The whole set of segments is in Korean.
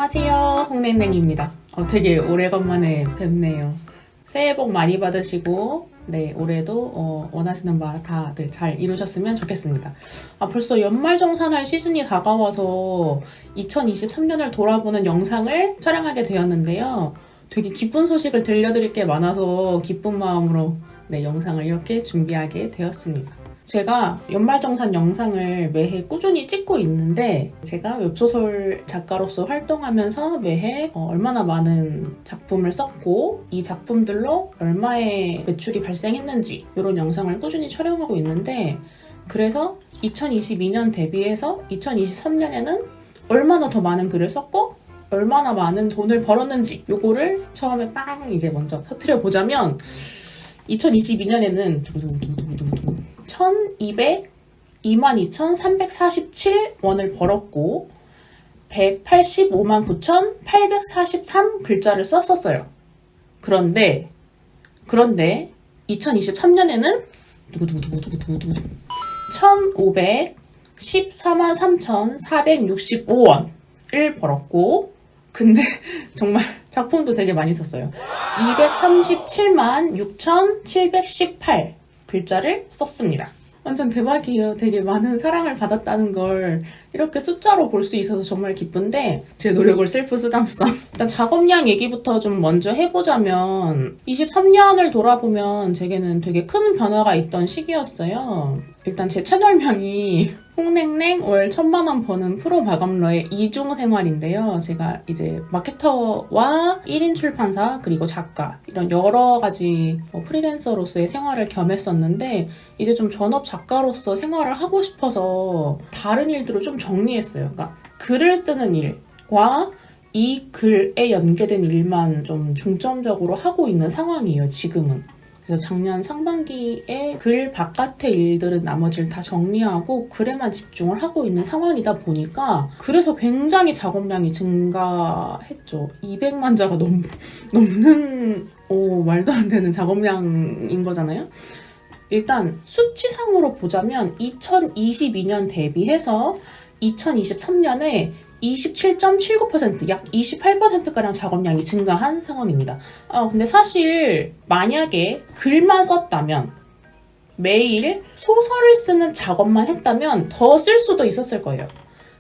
안녕하세요, 홍냉냉입니다. 되게 오래간만에 뵙네요. 새해 복 많이 받으시고 네, 올해도 원하시는 바 다들 잘 이루셨으면 좋겠습니다. 벌써 연말정산할 시즌이 다가와서 2023년을 돌아보는 영상을 촬영하게 되었는데요. 되게 기쁜 소식을 들려드릴 게 많아서 기쁜 마음으로 네, 영상을 이렇게 준비하게 되었습니다. 제가 연말정산 영상을 매해 꾸준히 찍고 있는데 제가 웹소설 작가로서 활동하면서 매해 얼마나 많은 작품을 썼고 이 작품들로 얼마의 매출이 발생했는지 이런 영상을 꾸준히 촬영하고 있는데 그래서 2022년 대비해서 2023년에는 얼마나 더 많은 글을 썼고 얼마나 많은 돈을 벌었는지 요거를 처음에 빵 이제 먼저 터뜨려 보자면 2022년에는 22,347원을 벌었고 185,9,843글자를 썼었어요. 그런데 2023년에는 1,514,3,465원을 벌었고 근데 정말 작품도 되게 많이 썼어요. 2,376,718글자를 썼습니다. 완전 대박이에요. 되게 많은 사랑을 받았다는 걸 이렇게 숫자로 볼 수 있어서 정말 기쁜데 제 노력을 셀프수담성. 일단 작업량 얘기부터 좀 먼저 해보자면 23년을 돌아보면 제게는 되게 큰 변화가 있던 시기였어요. 일단 제 채널명이 홍냉냉 월 1,000만원 버는 프로 마감러의 이중생활인데요. 제가 이제 마케터와 1인 출판사 그리고 작가 이런 여러 가지 프리랜서로서의 생활을 겸했었는데 이제 좀 전업 작가로서 생활을 하고 싶어서 다른 일들을 좀 정리했어요. 그러니까 글을 쓰는 일과 이 글에 연계된 일만 좀 중점적으로 하고 있는 상황이에요, 지금은. 그래서 작년 상반기에 글 바깥의 일들은 나머지를 다 정리하고 글에만 집중을 하고 있는 상황이다 보니까 그래서 굉장히 작업량이 증가했죠. 200만 자가 넘는 말도 안 되는 작업량인 거잖아요. 일단 수치상으로 보자면 2022년 대비해서 2023년에 27.79%, 약 28%가량 작업량이 증가한 상황입니다. 근데 사실 만약에 글만 썼다면 매일 소설을 쓰는 작업만 했다면 더 쓸 수도 있었을 거예요.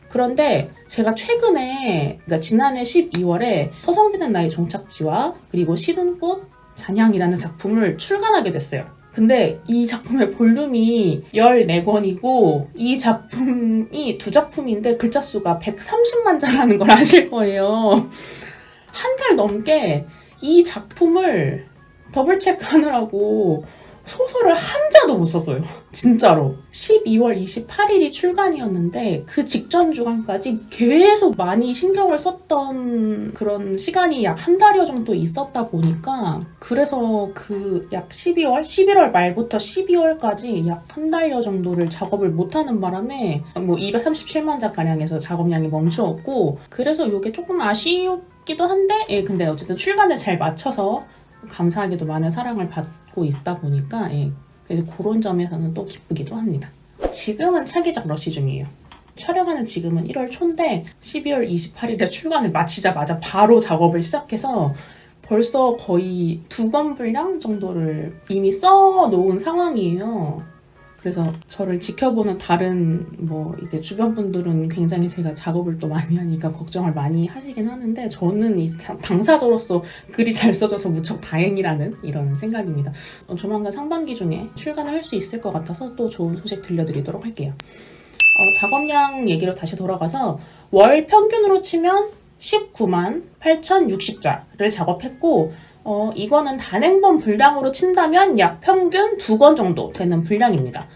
그런데 제가 최근에, 그러니까 지난해 12월에 서성비는 나의 종착지와 그리고 시든 꽃, 잔향이라는 작품을 출간하게 됐어요. 근데 이 작품의 볼륨이 14권이고 이 작품이 두 작품인데 글자 수가 130만 자라는 걸 아실 거예요. 한 달 넘게 이 작품을 더블 체크하느라고 소설을 한 자도 못 썼어요. 진짜로. 12월 28일이 출간이었는데 그 직전 주간까지 계속 많이 신경을 썼던 그런 시간이 약 한 달여 정도 있었다 보니까 그래서 그 약 11월 말부터 12월까지 약 한 달여 정도를 작업을 못하는 바람에 237만 자가량에서 작업량이 멈추었고 그래서 이게 조금 아쉽기도 한데 근데 어쨌든 출간을 잘 맞춰서 감사하게도 많은 사랑을 받고 있다 보니까 그래서 그런 점에서는 또 기쁘기도 합니다. 지금은 차기작 러시 중이에요. 촬영하는 지금은 1월 초인데 12월 28일에 출간을 마치자마자 바로 작업을 시작해서 벌써 거의 2권 분량 정도를 이미 써놓은 상황이에요. 그래서 저를 지켜보는 다른 이제 주변 분들은 굉장히 제가 작업을 또 많이 하니까 걱정을 많이 하시긴 하는데 저는 이 당사자로서 글이 잘 써져서 무척 다행이라는 이런 생각입니다. 조만간 상반기 중에 출간을 할 수 있을 것 같아서 또 좋은 소식 들려드리도록 할게요. 작업량 얘기로 다시 돌아가서 월 평균으로 치면 19만 8,060자를 작업했고 이거는 단행본 분량으로 친다면 약 평균 2권 정도 되는 분량입니다.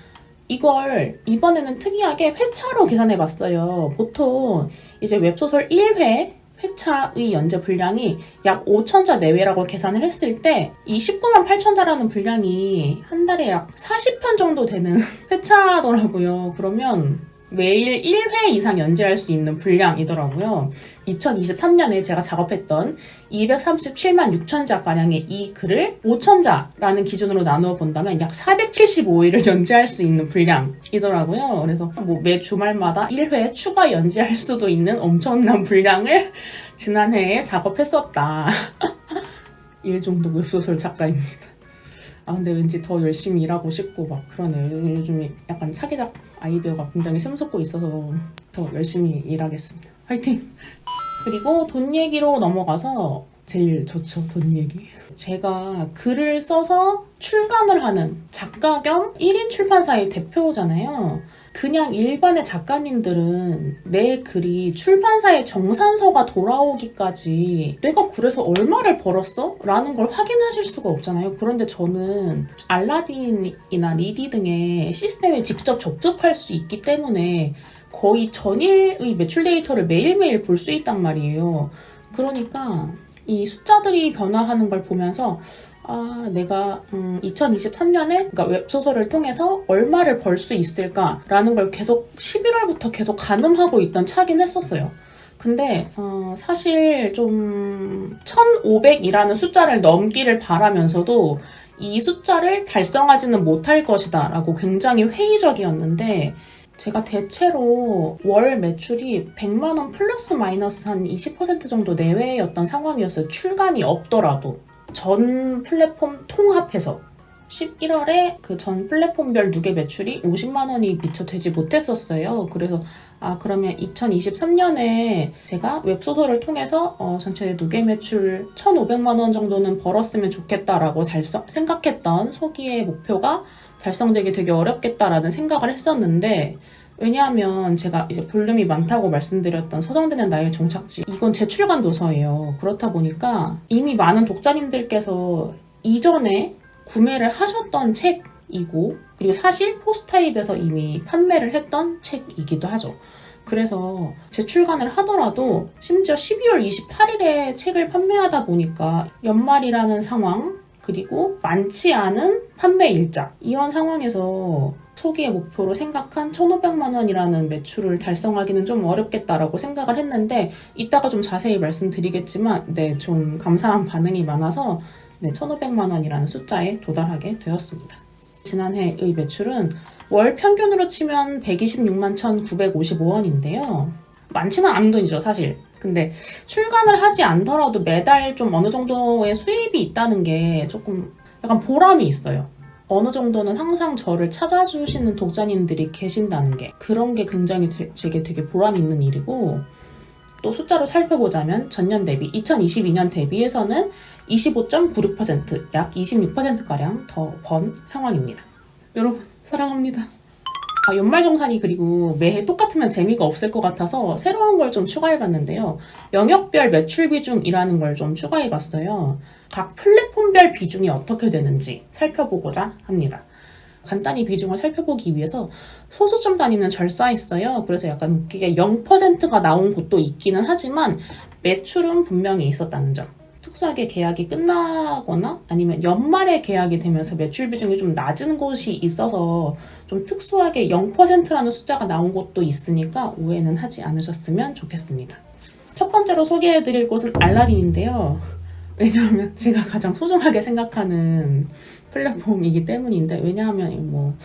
이걸 이번에는 특이하게 회차로 계산해봤어요. 보통 이제 웹소설 1회 회차의 연재 분량이 약 5,000자 내외라고 계산을 했을 때 이 19만 8,000자라는 분량이 한 달에 약 40편 정도 되는 회차더라고요. 그러면 매일 1회 이상 연재할 수 있는 분량이더라고요. 2023년에 제가 작업했던 237만 6천 자가량의 이 글을 5천 자라는 기준으로 나누어 본다면 약 475일을 연재할 수 있는 분량이더라고요. 그래서 뭐 매 주말마다 1회 추가 연재할 수도 있는 엄청난 분량을 지난해에 작업했었다. 일종도 웹소설 작가입니다. 근데 왠지 더 열심히 일하고 싶고 막 그러네요. 요즘에 약간 차기작 아이디어가 굉장히 샘솟고 있어서 더 열심히 일하겠습니다. 화이팅! 그리고 돈 얘기로 넘어가서 제일 좋죠, 돈 얘기. 제가 글을 써서 출간을 하는 작가 겸 1인 출판사의 대표잖아요. 그냥 일반의 작가님들은 내 글이 출판사에 정산서가 돌아오기까지 내가 그래서 얼마를 벌었어? 라는 걸 확인하실 수가 없잖아요. 그런데 저는 알라딘이나 리디 등의 시스템에 직접 접속할 수 있기 때문에 거의 전일의 매출 데이터를 매일매일 볼 수 있단 말이에요. 그러니까 이 숫자들이 변화하는 걸 보면서 내가 2023년에 그러니까 웹소설을 통해서 얼마를 벌 수 있을까라는 걸 계속 11월부터 계속 가늠하고 있던 차긴 했었어요. 근데 사실 좀 1500이라는 숫자를 넘기를 바라면서도 이 숫자를 달성하지는 못할 것이다 라고 굉장히 회의적이었는데 제가 대체로 월 매출이 100만 원 플러스 마이너스 한 20% 정도 내외였던 상황이었어요. 출간이 없더라도. 전 플랫폼 통합해서 11월에 그 전 플랫폼별 누계 매출이 50만 원이 미처 되지 못했었어요. 그래서 그러면 2023년에 제가 웹소설을 통해서 전체 누계 매출 1,500만 원 정도는 벌었으면 좋겠다라고 생각했던 소기의 목표가 달성되기 되게 어렵겠다라는 생각을 했었는데 왜냐하면 제가 이제 볼륨이 많다고 말씀드렸던 서성대는 나의 종착지 이건 재출간 도서예요. 그렇다 보니까 이미 많은 독자님들께서 이전에 구매를 하셨던 책이고 그리고 사실 포스타입에서 이미 판매를 했던 책이기도 하죠. 그래서 재출간을 하더라도 심지어 12월 28일에 책을 판매하다 보니까 연말이라는 상황 그리고 많지 않은 판매 일자 이런 상황에서 초기의 목표로 생각한 1,500만 원이라는 매출을 달성하기는 좀 어렵겠다라고 생각을 했는데 이따가 좀 자세히 말씀드리겠지만 좀 감사한 반응이 많아서 1,500만 원이라는 숫자에 도달하게 되었습니다. 지난해의 매출은 월 평균으로 치면 126만 1,955원인데요. 많지는 않은 돈이죠, 사실. 근데 출간을 하지 않더라도 매달 좀 어느 정도의 수입이 있다는 게 조금 약간 보람이 있어요. 어느 정도는 항상 저를 찾아주시는 독자님들이 계신다는 게 그런 게 굉장히 제게 되게 보람 있는 일이고 또 숫자로 살펴보자면 전년 대비 2022년 대비해서는 25.96% 약 26%가량 더 번 상황입니다. 여러분 사랑합니다. 연말정산이 그리고 매해 똑같으면 재미가 없을 것 같아서 새로운 걸 좀 추가해봤는데요. 영역별 매출 비중이라는 걸 좀 추가해봤어요. 각 플랫폼별 비중이 어떻게 되는지 살펴보고자 합니다. 간단히 비중을 살펴보기 위해서 소수점 단위는 절사했어요. 그래서 약간 웃기게 0%가 나온 곳도 있기는 하지만 매출은 분명히 있었다는 점. 특수하게 계약이 끝나거나 아니면 연말에 계약이 되면서 매출 비중이 좀 낮은 곳이 있어서 좀 특수하게 0%라는 숫자가 나온 곳도 있으니까 오해는 하지 않으셨으면 좋겠습니다. 첫 번째로 소개해드릴 곳은 알라딘인데요. 왜냐하면 제가 가장 소중하게 생각하는 플랫폼이기 때문인데 왜냐하면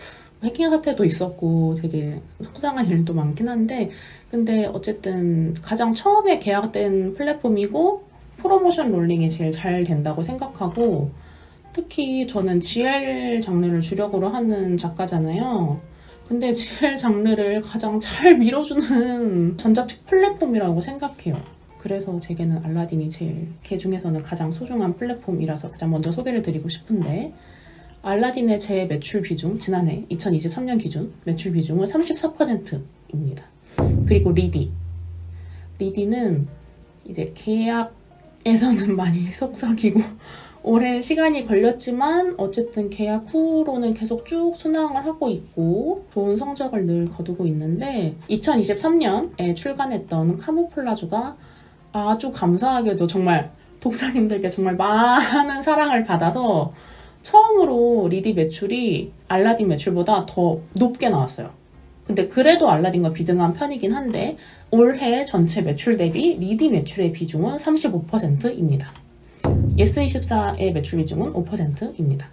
해킹 사태도 있었고 되게 속상한 일도 많긴 한데 근데 어쨌든 가장 처음에 계약된 플랫폼이고 프로모션 롤링이 제일 잘 된다고 생각하고 특히 저는 GL 장르를 주력으로 하는 작가잖아요. 근데 GL 장르를 가장 잘 밀어주는 전자책 플랫폼이라고 생각해요. 그래서 제게는 알라딘이 제일 그 중에서는 가장 소중한 플랫폼이라서 가장 먼저 소개를 드리고 싶은데 알라딘의 제 매출 비중, 지난해 2023년 기준 매출 비중은 34%입니다. 그리고 리디는 이제 계약에서는 많이 속삭이고 오랜 시간이 걸렸지만 어쨌든 계약 후로는 계속 쭉 순항을 하고 있고 좋은 성적을 늘 거두고 있는데 2023년에 출간했던 카모플라주가 아주 감사하게도 정말 독자님들께 정말 많은 사랑을 받아서 처음으로 리디 매출이 알라딘 매출보다 더 높게 나왔어요. 근데 그래도 알라딘과 비등한 편이긴 한데 올해 전체 매출 대비 리디 매출의 비중은 35%입니다. 예스24의 매출 비중은 5%입니다.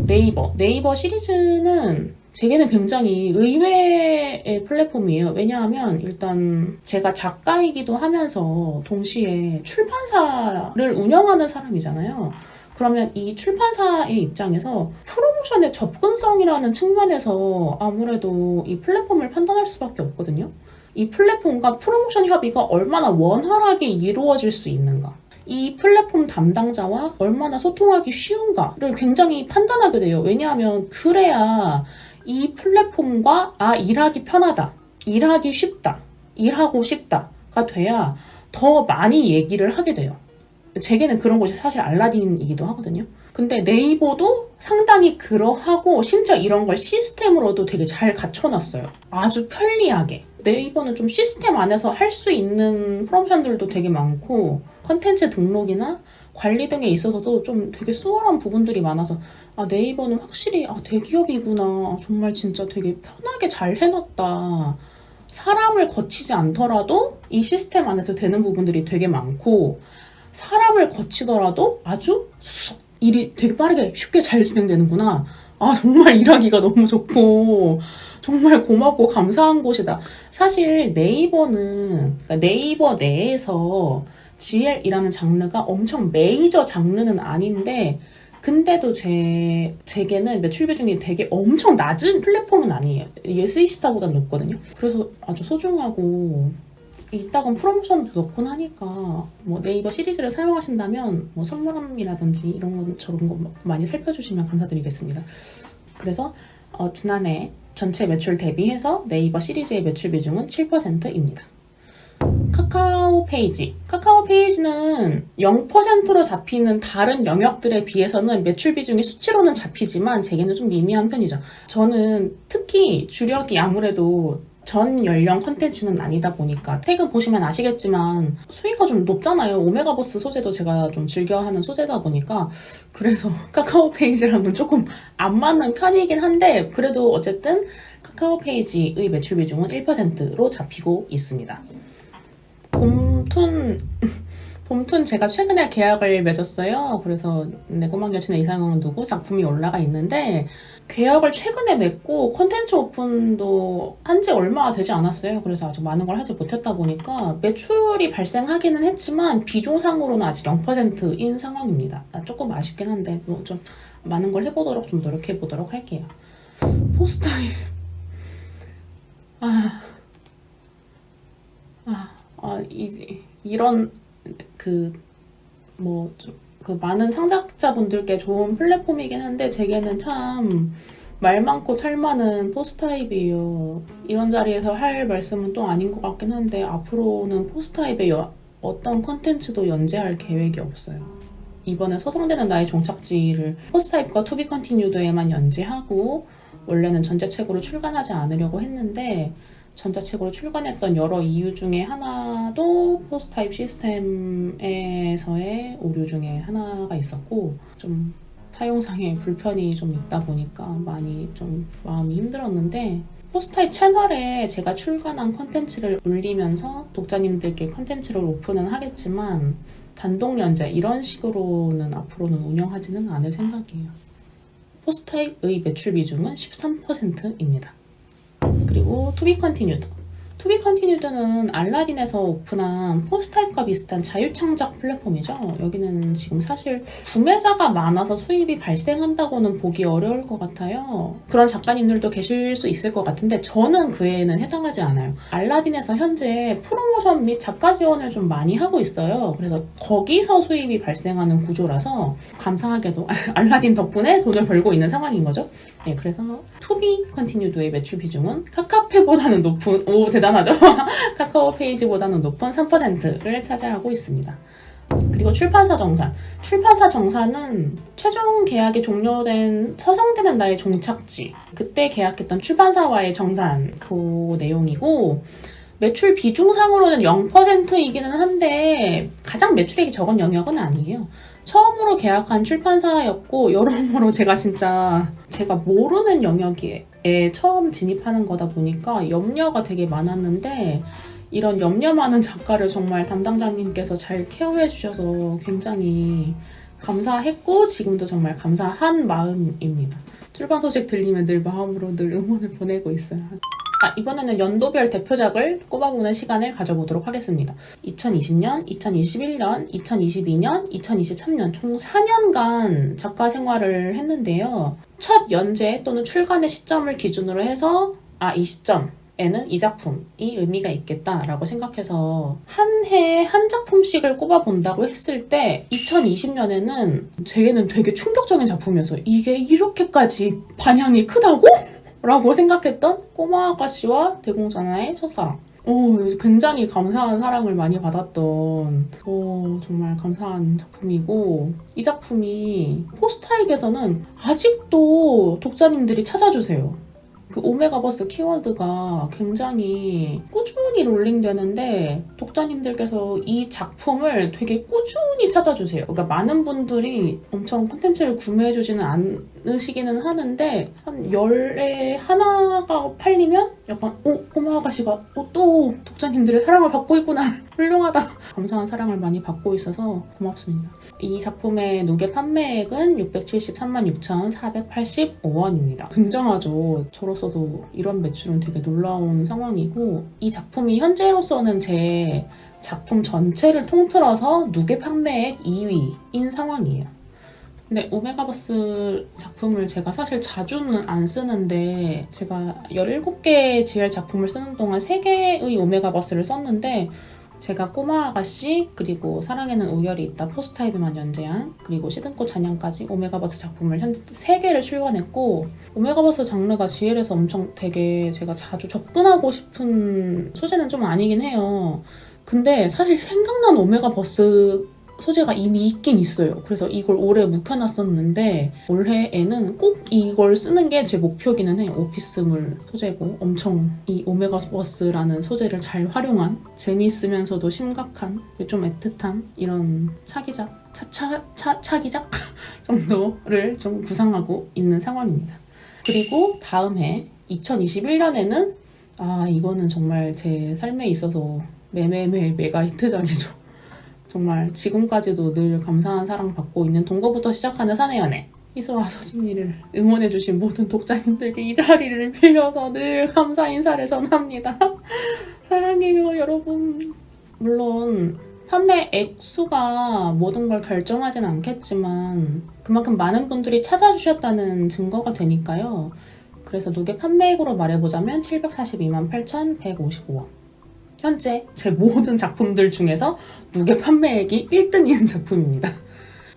네이버 시리즈는 제게는 굉장히 의외의 플랫폼이에요. 왜냐하면 일단 제가 작가이기도 하면서 동시에 출판사를 운영하는 사람이잖아요. 그러면 이 출판사의 입장에서 프로모션의 접근성이라는 측면에서 아무래도 이 플랫폼을 판단할 수밖에 없거든요. 이 플랫폼과 프로모션 협의가 얼마나 원활하게 이루어질 수 있는가, 이 플랫폼 담당자와 얼마나 소통하기 쉬운가를 굉장히 판단하게 돼요. 왜냐하면 그래야 이 플랫폼과 일하기 편하다, 일하기 쉽다, 일하고 싶다가 돼야 더 많이 얘기를 하게 돼요. 제게는 그런 곳이 사실 알라딘이기도 하거든요. 근데 네이버도 상당히 그러하고 심지어 이런 걸 시스템으로도 되게 잘 갖춰놨어요. 아주 편리하게. 네이버는 좀 시스템 안에서 할 수 있는 프로모션들도 되게 많고 컨텐츠 등록이나 관리 등에 있어서도 좀 되게 수월한 부분들이 많아서 네이버는 확실히 대기업이구나. 정말 진짜 되게 편하게 잘 해놨다. 사람을 거치지 않더라도 이 시스템 안에서 되는 부분들이 되게 많고 사람을 거치더라도 아주 일이 되게 빠르게 쉽게 잘 진행되는구나. 정말 일하기가 너무 좋고 정말 고맙고 감사한 곳이다. 사실 네이버는 그러니까 네이버 내에서 GL이라는 장르가 엄청 메이저 장르는 아닌데 근데도 제게는 매출 비중이 되게 엄청 낮은 플랫폼은 아니에요. 예스24보다 높거든요. 그래서 아주 소중하고 이따금 프로모션도 넣곤 하니까 뭐 네이버 시리즈를 사용하신다면 뭐 선물함이라든지 이런 거 저런 거 많이 살펴주시면 감사드리겠습니다. 그래서 지난해 전체 매출 대비해서 네이버 시리즈의 매출 비중은 7%입니다. 카카오 페이지는 0%로 잡히는 다른 영역들에 비해서는 매출 비중이 수치로는 잡히지만 제게는 좀 미미한 편이죠. 저는 특히 주력이 아무래도 전 연령 컨텐츠는 아니다 보니까 태그 보시면 아시겠지만 수위가 좀 높잖아요. 오메가버스 소재도 제가 좀 즐겨하는 소재다 보니까 그래서 카카오 페이지랑은 조금 안 맞는 편이긴 한데 그래도 어쨌든 카카오 페이지의 매출 비중은 1%로 잡히고 있습니다. 봄툰 제가 최근에 계약을 맺었어요. 그래서 내 꼬막 여친의 이상형은 누구 작품이 올라가 있는데 계약을 최근에 맺고 컨텐츠 오픈도 한지 얼마 되지 않았어요. 그래서 아직 많은 걸 하지 못했다 보니까 매출이 발생하기는 했지만 비중상으로는 아직 0%인 상황입니다. 조금 아쉽긴 한데 뭐 좀 많은 걸 해보도록 좀 노력해보도록 할게요. 포스타일 이런 많은 창작자분들께 좋은 플랫폼이긴 한데 제게는 참 말 많고 탈 많은 포스타입이에요. 이런 자리에서 할 말씀은 또 아닌 것 같긴 한데 앞으로는 포스타입에 어떤 콘텐츠도 연재할 계획이 없어요. 이번에 서성대는 나의 종착지를 포스타입과 투비 컨티뉴드에만 연재하고 원래는 전자책으로 출간하지 않으려고 했는데 전자책으로 출간했던 여러 이유 중에 하나도 포스타입 시스템에서의 오류 중에 하나가 있었고 좀 사용상의 불편이 좀 있다 보니까 많이 좀 마음이 힘들었는데 포스타입 채널에 제가 출간한 컨텐츠를 올리면서 독자님들께 컨텐츠를 오픈은 하겠지만 단독 연재 이런 식으로는 앞으로는 운영하지는 않을 생각이에요. 포스타입의 매출 비중은 13%입니다. 그리고 투비 컨티뉴드는 알라딘에서 오픈한 포스타입과 비슷한 자유창작 플랫폼이죠. 여기는 지금 사실 구매자가 많아서 수입이 발생한다고는 보기 어려울 것 같아요. 그런 작가님들도 계실 수 있을 것 같은데 저는 그에는 해당하지 않아요. 알라딘에서 현재 프로모션 및 작가 지원을 좀 많이 하고 있어요. 그래서 거기서 수입이 발생하는 구조라서 감사하게도 알라딘 덕분에 돈을 벌고 있는 상황인 거죠. 네, 그래서 투비 컨티뉴드의 매출 비중은 카카페보다는 높은, 대단하죠? 카카오 페이지보다는 높은 3%를 차지하고 있습니다. 그리고 출판사 정산은 최종 계약이 종료된 서성대는 나의 종착지, 그때 계약했던 출판사와의 정산 그 내용이고 매출 비중상으로는 0%이기는 한데 가장 매출액이 적은 영역은 아니에요. 처음으로 계약한 출판사였고 여러모로 제가 모르는 영역에 작가에 처음 진입하는 거다 보니까 염려가 되게 많았는데 이런 염려 많은 작가를 정말 담당자님께서 잘 케어해 주셔서 굉장히 감사했고 지금도 정말 감사한 마음입니다. 출판 소식 들리면 늘 마음으로 늘 응원을 보내고 있어요. 이번에는 연도별 대표작을 꼽아보는 시간을 가져보도록 하겠습니다. 2020년, 2021년, 2022년, 2023년 총 4년간 작가 생활을 했는데요. 첫 연재 또는 출간의 시점을 기준으로 해서 이 시점에는 이 작품이 의미가 있겠다라고 생각해서 한 해에 한 작품씩을 꼽아본다고 했을 때 2020년에는 제게는 되게 충격적인 작품이었어요. 이게 이렇게까지 반향이 크다고? 라고 생각했던 꼬마 아가씨와 대공사나의 첫사랑. 굉장히 감사한 사랑을 많이 받았던 정말 감사한 작품이고 이 작품이 포스타입에서는 아직도 독자님들이 찾아주세요. 그 오메가버스 키워드가 굉장히 꾸준히 롤링되는데 독자님들께서 이 작품을 되게 꾸준히 찾아주세요. 그러니까 많은 분들이 엄청 콘텐츠를 구매해주지는 않으시기는 하는데 한 10에 하나가 팔리면 약간 꼬마 아가씨가 또 독자님들의 사랑을 받고 있구나. 훌륭하다. 감사한 사랑을 많이 받고 있어서 고맙습니다. 이 작품의 누계 판매액은 673만 6,485원입니다. 굉장하죠. 저로서도 이런 매출은 되게 놀라운 상황이고 이 작품이 현재로서는 제 작품 전체를 통틀어서 누계 판매액 2위인 상황이에요. 근데 오메가버스 작품을 제가 사실 자주는 안 쓰는데 제가 17개의 GL 작품을 쓰는 동안 3개의 오메가버스를 썼는데 제가 꼬마 아가씨, 그리고 사랑에는 우열이 있다 포스타입에만 연재한, 그리고 시든꽃 잔향까지 오메가버스 작품을 현재 3개를 출간했고 오메가버스 장르가 GL에서 엄청 되게 제가 자주 접근하고 싶은 소재는 좀 아니긴 해요. 근데 사실 생각난 오메가버스 소재가 이미 있긴 있어요. 그래서 이걸 올해 묵혀놨었는데 올해에는 꼭 이걸 쓰는 게 제 목표기는 해요. 오피스물 소재고 엄청 이 오메가버스라는 소재를 잘 활용한 재미있으면서도 심각한 좀 애틋한 이런 차기작, 차기작 정도를 좀 구상하고 있는 상황입니다. 그리고 다음 해 2021년에는 이거는 정말 제 삶에 있어서 메가 히트작이죠. 정말 지금까지도 늘 감사한 사랑 받고 있는 동거부터 시작하는 사내연애 희소와 서진이를 응원해주신 모든 독자님들께 이 자리를 빌려서 늘 감사 인사를 전합니다. 사랑해요 여러분. 물론 판매 액수가 모든 걸 결정하진 않겠지만 그만큼 많은 분들이 찾아주셨다는 증거가 되니까요. 그래서 누계 판매액으로 말해보자면 742만 8,155원. 현재 제 모든 작품들 중에서 누계 판매액이 1등인 작품입니다.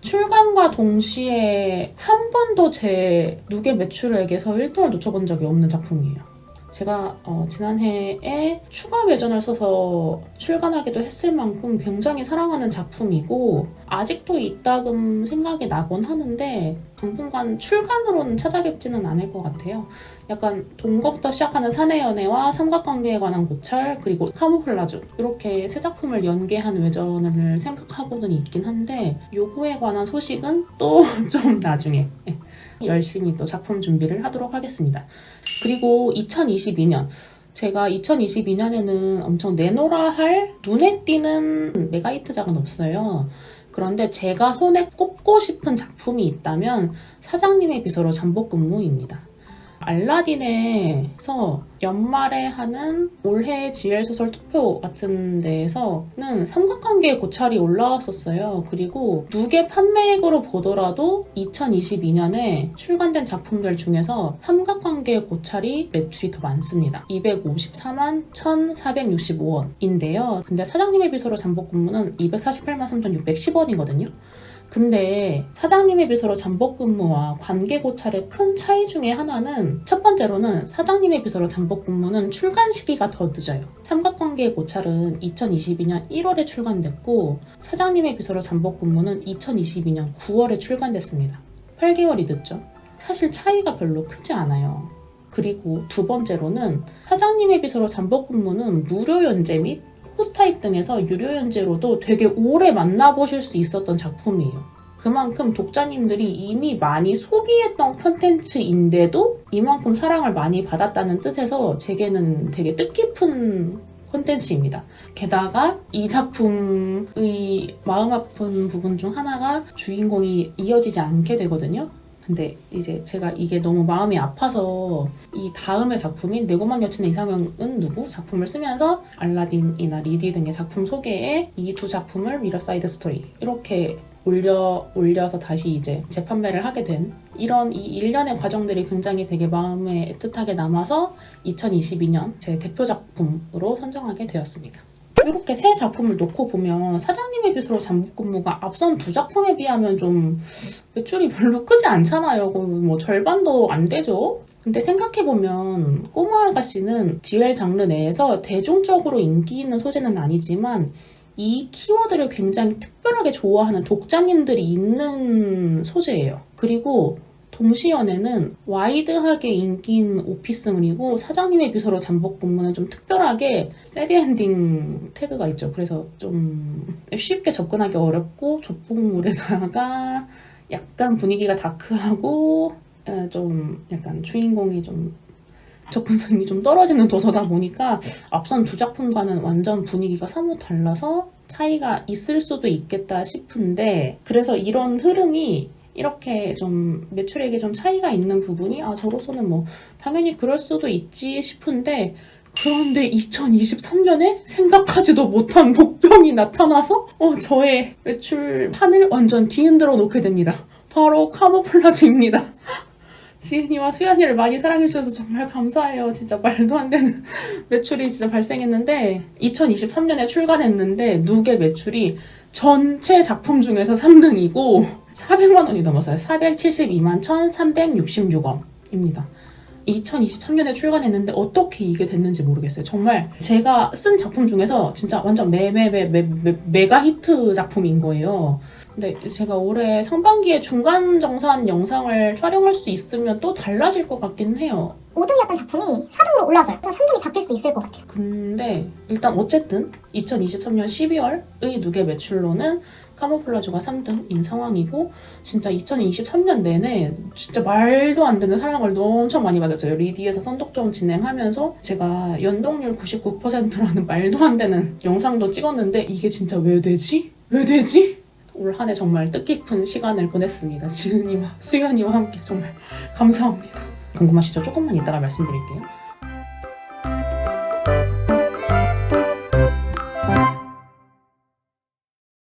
출간과 동시에 한 번도 제 누계 매출액에서 1등을 놓쳐본 적이 없는 작품이에요. 제가 지난해에 추가 외전을 써서 출간하기도 했을 만큼 굉장히 사랑하는 작품이고 아직도 이따금 생각이 나곤 하는데 당분간 출간으로는 찾아뵙지는 않을 것 같아요. 약간 동거부터 시작하는 사내연애와 삼각관계에 관한 고찰 그리고 카모플라주 이렇게 세 작품을 연계한 외전을 생각하고는 있긴 한데 요거에 관한 소식은 또 좀 나중에 열심히 또 작품 준비를 하도록 하겠습니다. 그리고 2022년 제가 2022년에는 엄청 내놓으라 할 눈에 띄는 메가히트작은 없어요. 그런데 제가 손에 꼽고 싶은 작품이 있다면 사장님의 비서로 잠복근무입니다. 알라딘에서 연말에 하는 올해 GL 소설 투표 같은 데에서는 삼각관계의 고찰이 올라왔었어요. 그리고 누계 판매액으로 보더라도 2022년에 출간된 작품들 중에서 삼각관계의 고찰이 매출이 더 많습니다. 254만 1,465원인데요. 근데 사장님의 비서로 잠복근무는 248만 3,610원이거든요. 근데 사장님의 비서로 잠복근무와 관계고찰의 큰 차이 중에 하나는 첫 번째로는 사장님의 비서로 잠복근무는 출간 시기가 더 늦어요. 삼각관계의 고찰은 2022년 1월에 출간됐고 사장님의 비서로 잠복근무는 2022년 9월에 출간됐습니다. 8개월이 늦죠. 사실 차이가 별로 크지 않아요. 그리고 두 번째로는 사장님의 비서로 잠복근무는 무료 연재 및 포스타입 등에서 유료 연재로도 되게 오래 만나보실 수 있었던 작품이에요. 그만큼 독자님들이 이미 많이 소비했던 콘텐츠인데도 이만큼 사랑을 많이 받았다는 뜻에서 제게는 되게 뜻깊은 콘텐츠입니다. 게다가 이 작품의 마음 아픈 부분 중 하나가 주인공이 이어지지 않게 되거든요. 근데 이제 제가 이게 너무 마음이 아파서 이 다음의 작품인 내고만 여친의 이상형은 누구? 작품을 쓰면서 알라딘이나 리디 등의 작품 소개에 이 두 작품을 미러 사이드 스토리 이렇게 올려서 다시 이제 재판매를 하게 된 이런 이 일련의 과정들이 굉장히 되게 마음에 애틋하게 남아서 2022년 제 대표 작품으로 선정하게 되었습니다. 이렇게 세 작품을 놓고 보면 사장님의 빗으로 잠복근무가 앞선 두 작품에 비하면 좀 매출이 별로 크지 않잖아요. 뭐 절반도 안 되죠. 근데 생각해보면 꼬마 아가씨는 DL 장르 내에서 대중적으로 인기 있는 소재는 아니지만 이 키워드를 굉장히 특별하게 좋아하는 독자님들이 있는 소재예요. 그리고 동시연애는 와이드하게 인기인 오피스물이고 사장님의 비서로 잠복 근무는 좀 특별하게 새드 엔딩 태그가 있죠. 그래서 좀 쉽게 접근하기 어렵고 조폭물에다가 약간 분위기가 다크하고 좀 약간 주인공이 좀 접근성이 좀 떨어지는 도서다 보니까 앞선 두 작품과는 완전 분위기가 사뭇 달라서 차이가 있을 수도 있겠다 싶은데 그래서 이런 흐름이 이렇게 좀 매출액에 좀 차이가 있는 부분이 저로서는 뭐 당연히 그럴 수도 있지 싶은데 그런데 2023년에 생각하지도 못한 복병이 나타나서 저의 매출판을 완전 뒤흔들어 놓게 됩니다. 바로 카모플라즈입니다. 지은이와 수연이를 많이 사랑해주셔서 정말 감사해요. 진짜 말도 안 되는 매출이 진짜 발생했는데 2023년에 출간했는데 누게 매출이 전체 작품 중에서 3등이고 400만 원이 넘었어요. 472만 1,366원입니다. 2023년에 출간했는데 어떻게 이게 됐는지 모르겠어요. 정말 제가 쓴 작품 중에서 진짜 완전 메가 히트 작품인 거예요. 근데 제가 올해 상반기에 중간 정산 영상을 촬영할 수 있으면 또 달라질 것 같긴 해요. 5등이었던 작품이 4등으로 올라서요. 3등이 바뀔 수도 있을 것 같아요. 근데 일단 어쨌든 2023년 12월의 누계 매출로는 카모플라주가 3등인 상황이고 진짜 2023년 내내 진짜 말도 안 되는 사랑을 엄청 많이 받았어요. 리디에서 선독전 진행하면서 제가 연동률 99%라는 말도 안 되는 영상도 찍었는데 이게 진짜 왜 되지? 왜 되지? 올 한 해 정말 뜻깊은 시간을 보냈습니다. 지은이와 수연이와 함께 정말 감사합니다. 궁금하시죠? 조금만 이따가 말씀드릴게요.